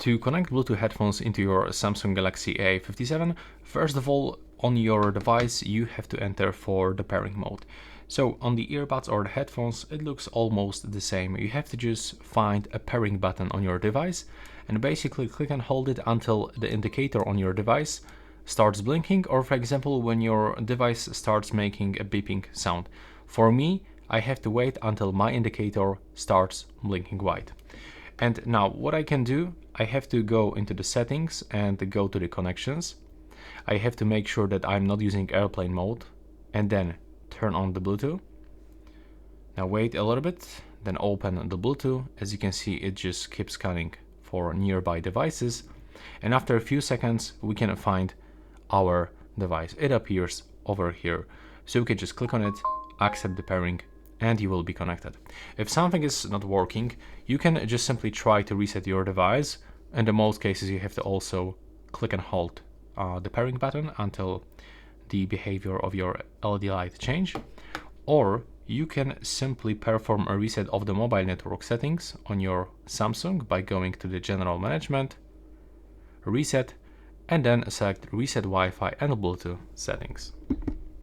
To connect Bluetooth headphones into your Samsung Galaxy A57, first of all, on your device you have to enter for the pairing mode. So on the earbuds or the headphones, it looks almost the same. You have to just find a pairing button on your device and basically click and hold it until the indicator on your device starts blinking, or for example when your device starts making a beeping sound. For me, I have to wait until my indicator starts blinking white. And now what I can do, I have to go into the settings and go to the connections. I have to make sure that I'm not using airplane mode and then turn on the Bluetooth. Now wait a little bit, then open the Bluetooth. As you can see, it just keeps scanning for nearby devices. And after a few seconds, we can find our device. It appears over here. So you can just click on it, accept the pairing, and you will be connected. If something is not working, you can just simply try to reset your device. And in most cases, you have to also click and hold the pairing button until the behavior of your LED light change. Or you can simply perform a reset of the mobile network settings on your Samsung by going to the General Management, Reset, and then select Reset Wi-Fi and Bluetooth settings.